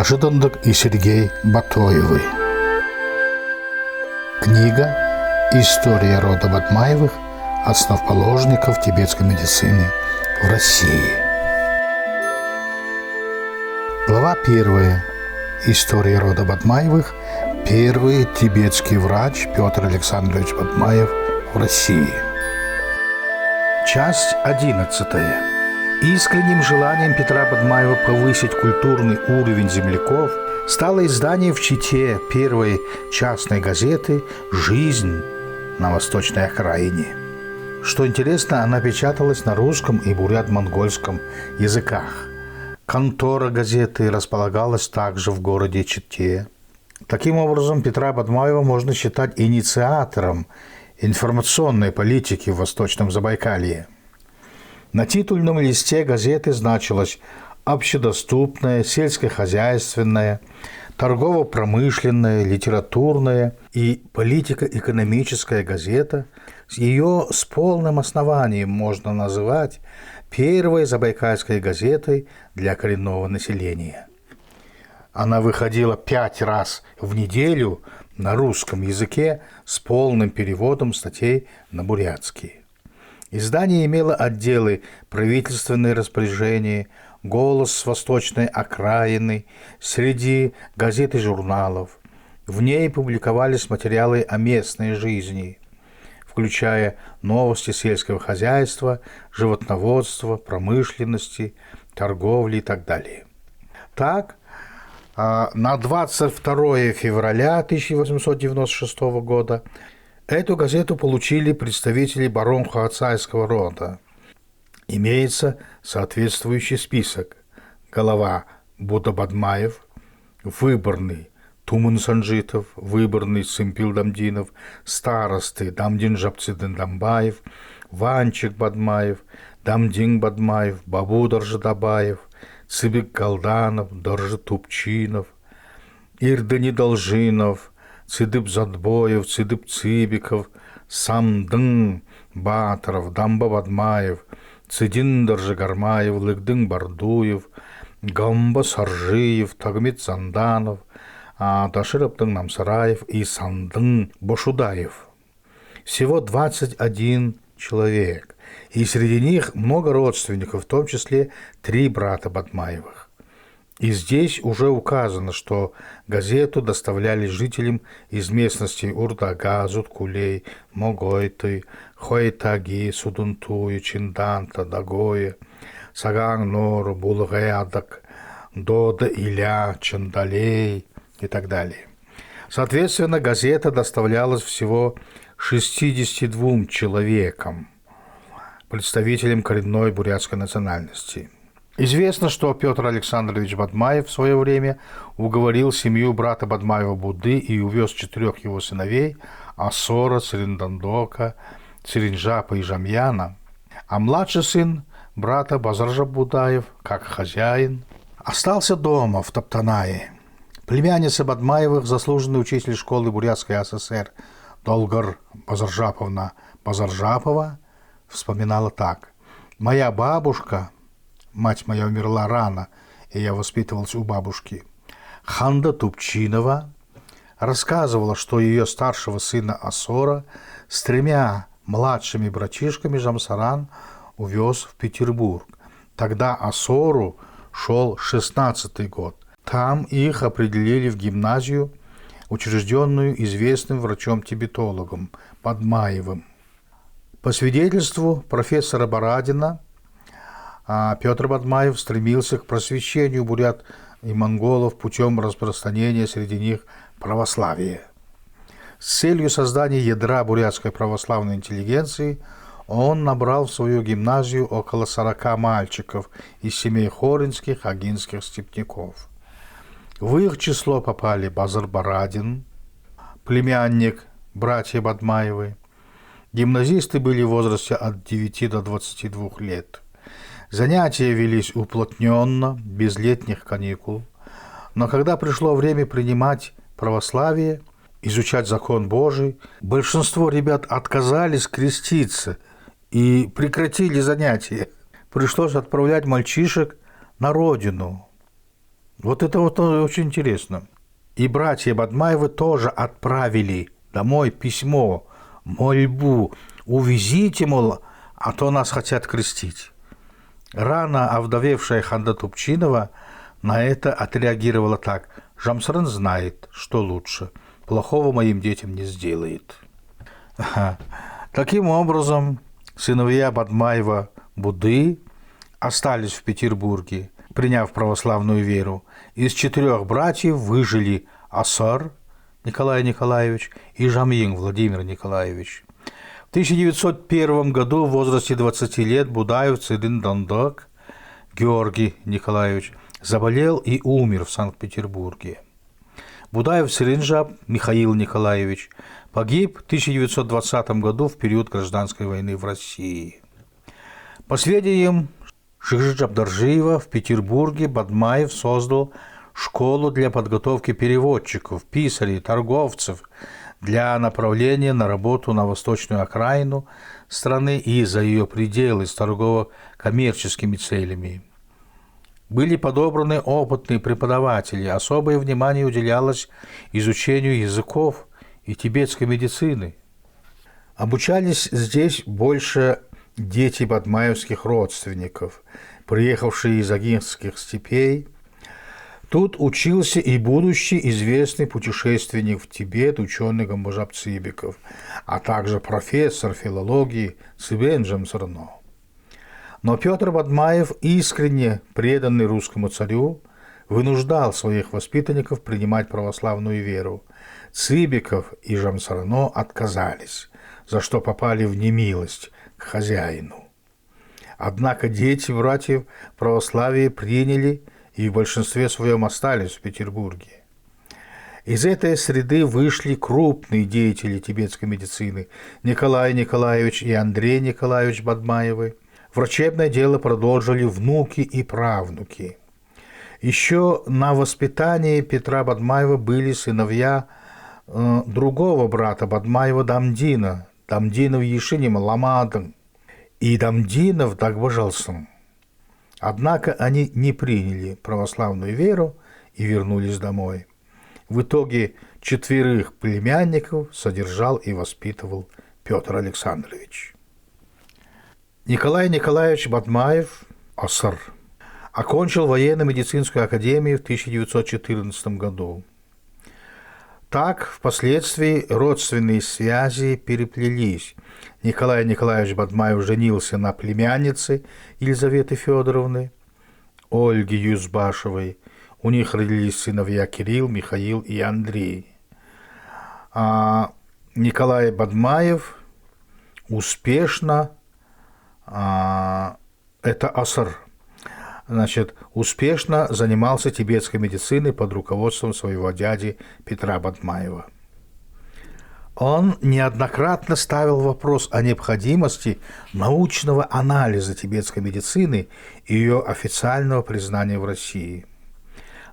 Жидандык и Сергей Батоевы. Книга «История рода Бадмаевых. Основоположников тибетской медицины в России». Глава 1. История рода Бадмаевых. Первый тибетский врач Петр Александрович Бадмаев в России. Часть 11. Искренним желанием Петра Бадмаева повысить культурный уровень земляков стало издание в Чите первой частной газеты «Жизнь на восточной окраине». Что интересно, она печаталась на русском и бурят-монгольском языках. Контора газеты располагалась также в городе Чите. Таким образом, Петра Бадмаева можно считать инициатором информационной политики в Восточном Забайкалье. На титульном листе газеты значилось общедоступная, сельскохозяйственная, торгово-промышленная, литературная и политико-экономическая газета. Ее с полным основанием можно называть первой забайкальской газетой для коренного населения. Она выходила 5 раз в неделю на русском языке с полным переводом статей на бурятский. Издание имело отделы правительственные распоряжения, голос с восточной окраины, среди газет и журналов. В ней публиковались материалы о местной жизни, включая новости сельского хозяйства, животноводства, промышленности, торговли и так далее. Так, на 22 февраля 1896 года эту газету получили представители барон-хуацайского рода. Имеется соответствующий список. Голова Будда Бадмаев, выборный Тумын Санжитов, выборный Сымпил Дамдинов, старосты Дамдин Жапцидын Дамбаев, Ванчик Бадмаев, Дамдин Бадмаев, Бабу Доржидабаев, Цыбик Галданов, Доржи Тупчинов, Ирдани Должинов, Цидып Задбоев, Цидып Цыбиков, Самдын Батаров, Дамба Бадмаев, Цидин Доржигармаев, Лыгдын Бардуев, Гамба Саржиев, Тагмит Занданов, Дашираптын Намсараев и Сандын Бошудаев. Всего 21 человек, и среди них много родственников, в том числе 3 брата Бадмаевых. И здесь уже указано, что газету доставляли жителям из местностей Урдага, Зуткулей, Могойты, Хойтаги, Судунтуи, Чинданта, Дагоя, Саган-Нору, Булгадак, Дода-Иля, Чандалей и так далее. Соответственно, газета доставлялась всего 62 человекам, представителям коренной бурятской национальности. Известно, что Петр Александрович Бадмаев в свое время уговорил семью брата Бадмаева Будды и увез 4 его сыновей – Асора, Цириндандока, Циринджапа и Жамьяна, а младший сын брата Базаржа Будаев, как хозяин, остался дома в Топтанае. Племянница Бадмаевых, заслуженный учитель школы Бурятской АССР Долгар Базаржаповна Базаржапова, вспоминала так: «Моя бабушка, мать моя умерла рано, и я воспитывался у бабушки, Ханда Тупчинова, рассказывала, что ее старшего сына Асора с 3 младшими братишками Жамсаран увез в Петербург. Тогда Асору шел 16-й год. Там их определили в гимназию, учрежденную известным врачом-тибетологом Бадмаевым. По свидетельству профессора Барадина, Петр Бадмаев стремился к просвещению бурят и монголов путем распространения среди них православия. С целью создания ядра бурятской православной интеллигенции он набрал в свою гимназию около 40 мальчиков из семей хоринских, агинских степняков. В их число попали Базар Барадин, племянник братья Бадмаевы. Гимназисты были в возрасте от 9 до 22 лет. Занятия велись уплотненно, без летних каникул. Но когда пришло время принимать православие, изучать закон Божий, большинство ребят отказались креститься и прекратили занятия. Пришлось отправлять мальчишек на родину. Вот это вот очень интересно. И братья Бадмаевы тоже отправили домой письмо, мольбу. Увезите, мол, а то нас хотят крестить. Рано овдовевшая Ханда Тупчинова на это отреагировала так. Жамсран знает, что лучше. Плохого моим детям не сделает. Таким образом, сыновья Бадмаева Буды остались в Петербурге, приняв православную веру. Из 4 братьев выжили Асар Николай Николаевич и Жамьин Владимир Николаевич. В 1901 году в возрасте 20 лет Будаев Цидын Дандак Георгий Николаевич заболел и умер в Санкт-Петербурге. Будаев Циринджаб Михаил Николаевич погиб в 1920 году в период гражданской войны в России. По сведениям Шихджабдаржиева, в Петербурге Бадмаев создал школу для подготовки переводчиков, писарей, торговцев для направления на работу на восточную окраину страны и за ее пределы с торгово-коммерческими целями. Были подобраны опытные преподаватели, особое внимание уделялось изучению языков и тибетской медицины. Обучались здесь больше дети бадмаевских родственников, приехавшие из агинских степей. Тут учился и будущий известный путешественник в Тибет, ученый Гамбужап Цибиков, а также профессор филологии Цибен Жамсрано. Но Петр Бадмаев, искренне преданный русскому царю, вынуждал своих воспитанников принимать православную веру. Цибиков и Жамсрано отказались, за что попали в немилость к хозяину. Однако дети братьев православие приняли и в большинстве своем остались в Петербурге. Из этой среды вышли крупные деятели тибетской медицины Николай Николаевич и Андрей Николаевич Бадмаевы. Врачебное дело продолжили внуки и правнуки. Еще на воспитании Петра Бадмаева были сыновья другого брата Бадмаева Дамдина, Дамдинов Ешиним Ламадын и Дамдинов Дагбажалсым. Однако они не приняли православную веру и вернулись домой. В итоге 4 племянников содержал и воспитывал Петр Александрович. Николай Николаевич Бадмаев, Асар, окончил военно-медицинскую академию в 1914 году. Так, впоследствии родственные связи переплелись. Николай Николаевич Бадмаев женился на племяннице Елизаветы Федоровны, Ольги Юзбашевой. У них родились сыновья Кирилл, Михаил и Андрей. А Николай Бадмаев успешно, это Асар, успешно занимался тибетской медициной под руководством своего дяди Петра Бадмаева. Он неоднократно ставил вопрос о необходимости научного анализа тибетской медицины и ее официального признания в России.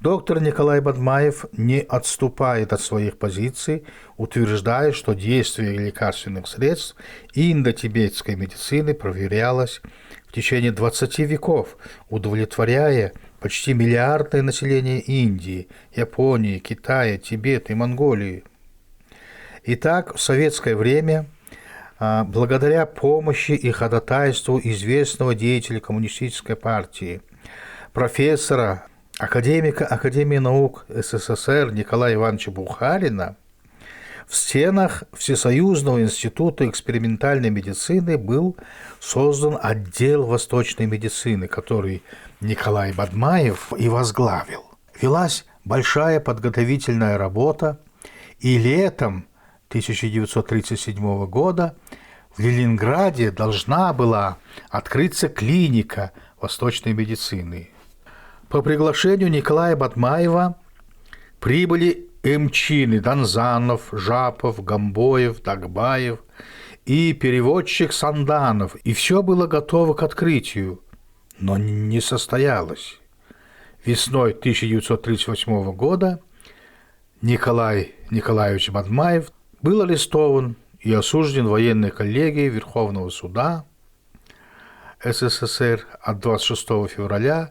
Доктор Николай Бадмаев не отступает от своих позиций, утверждая, что действие лекарственных средств индотибетской медицины проверялось в течение 20 веков, удовлетворяя почти миллиардное население Индии, Японии, Китая, Тибета и Монголии. Итак, в советское время, благодаря помощи и ходатайству известного деятеля коммунистической партии, профессора, академика Академии наук СССР Николая Ивановича Бухарина, в стенах Всесоюзного института экспериментальной медицины был создан отдел восточной медицины, который Николай Бадмаев и возглавил. Велась большая подготовительная работа, и летом 1937 года в Ленинграде должна была открыться клиника восточной медицины. По приглашению Николая Бадмаева прибыли эмчины Донзанов, Жапов, Гамбоев, Дагбаев и переводчик Санданов, и все было готово к открытию, но не состоялось. Весной 1938 года Николай Николаевич Бадмаев был арестован и осужден военной коллегией Верховного суда СССР от 26 февраля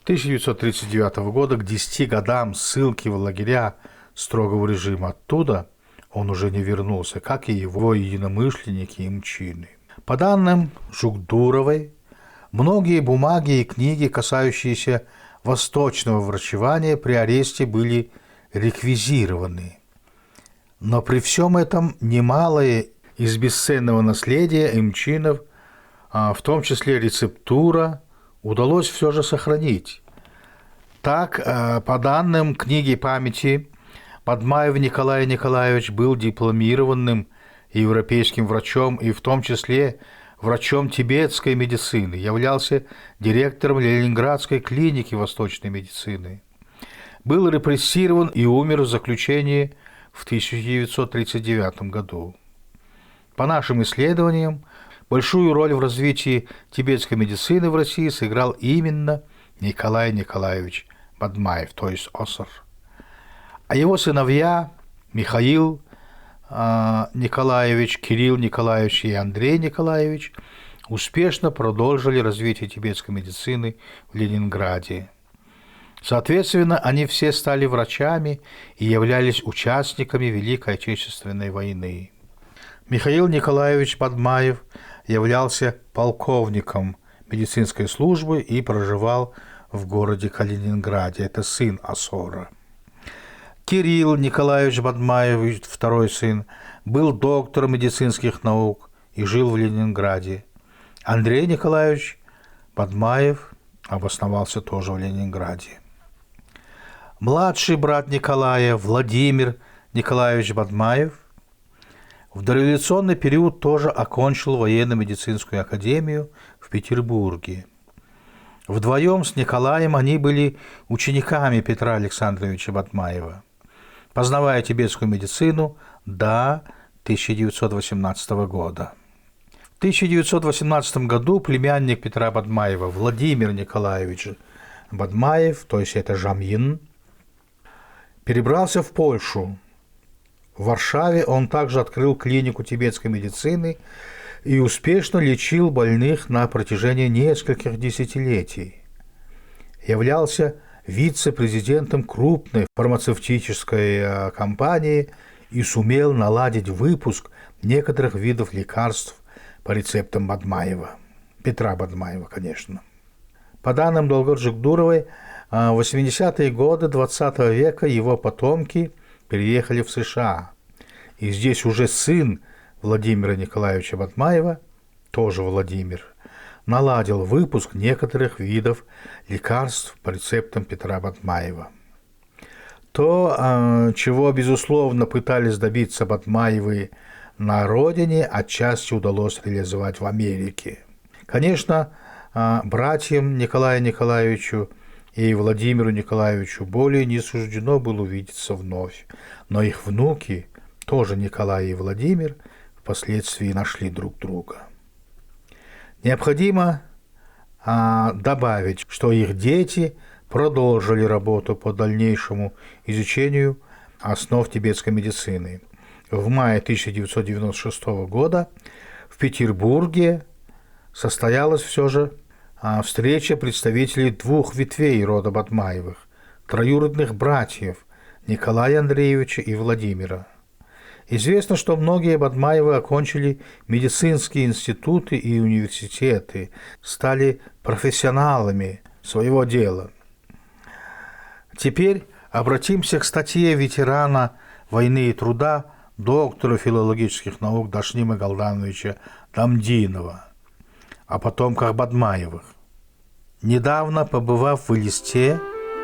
1939 года к 10 годам ссылки в лагеря строгого режима. Оттуда он уже не вернулся, как и его единомышленники и мчины. По данным Жукдуровой, многие бумаги и книги, касающиеся восточного врачевания, при аресте были реквизированы. Но при всем этом немалое из бесценного наследия мчинов, в том числе рецептура, удалось все же сохранить. Так, по данным книги памяти, Бадмаев Николай Николаевич был дипломированным европейским врачом и в том числе врачом тибетской медицины, являлся директором Ленинградской клиники восточной медицины. Был репрессирован и умер в заключении в 1939 году. По нашим исследованиям, большую роль в развитии тибетской медицины в России сыграл именно Николай Николаевич Бадмаев, то есть Осор. А его сыновья Михаил Николаевич, Кирилл Николаевич и Андрей Николаевич успешно продолжили развитие тибетской медицины в Ленинграде. Соответственно, они все стали врачами и являлись участниками Великой Отечественной войны. Михаил Николаевич Бадмаев являлся полковником медицинской службы и проживал в городе Калининграде. Это сын Осора. Кирилл Николаевич Бадмаев, второй сын, был доктором медицинских наук и жил в Ленинграде. Андрей Николаевич Бадмаев обосновался тоже в Ленинграде. Младший брат Николая, Владимир Николаевич Бадмаев, в дореволюционный период тоже окончил военно-медицинскую академию в Петербурге. Вдвоем с Николаем они были учениками Петра Александровича Бадмаева, познавая тибетскую медицину до 1918 года. В 1918 году племянник Петра Бадмаева Владимир Николаевич Бадмаев, то есть это Жамин, перебрался в Польшу. В Варшаве он также открыл клинику тибетской медицины и успешно лечил больных на протяжении нескольких десятилетий. Являлся вице-президентом крупной фармацевтической компании и сумел наладить выпуск некоторых видов лекарств по рецептам Бадмаева. Петра Бадмаева, конечно. По данным Долгор-Жукдуровой, в 80-е годы XX века его потомки переехали в США. И здесь уже сын Владимира Николаевича Бадмаева, тоже Владимир, наладил выпуск некоторых видов лекарств по рецептам Петра Бадмаева. То, чего, безусловно, пытались добиться Бадмаевы на родине, отчасти удалось реализовать в Америке. Конечно, братьям Николаю Николаевичу и Владимиру Николаевичу более не суждено было увидеться вновь, но их внуки, тоже Николай и Владимир, впоследствии нашли друг друга. Необходимо добавить, что их дети продолжили работу по дальнейшему изучению основ тибетской медицины. В мае 1996 года в Петербурге состоялась все же встреча представителей двух ветвей рода Бадмаевых, троюродных братьев Николая Андреевича и Владимира. Известно, что многие Бадмаевы окончили медицинские институты и университеты, стали профессионалами своего дела. Теперь обратимся к статье ветерана войны и труда, доктора филологических наук Дашнима Галдановича Дамдинова о потомках Бадмаевых. Недавно, побывав в Элисте,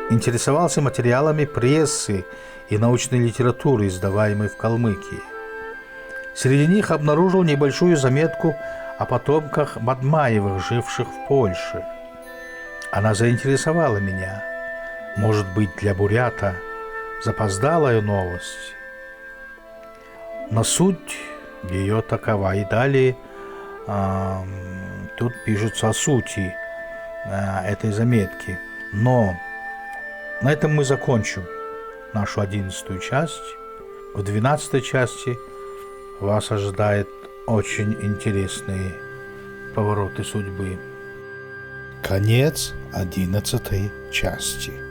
интересовался материалами прессы и научной литературы, издаваемой в Калмыкии. Среди них обнаружил небольшую заметку о потомках Бадмаевых, живших в Польше. Она заинтересовала меня. Может быть, для бурята запоздалая новость. Но суть ее такова. И далее тут пишется о сути этой заметки. Но на этом мы закончим нашу 11-ю часть. В 12-й части вас ожидают очень интересные повороты судьбы. Конец 11 части.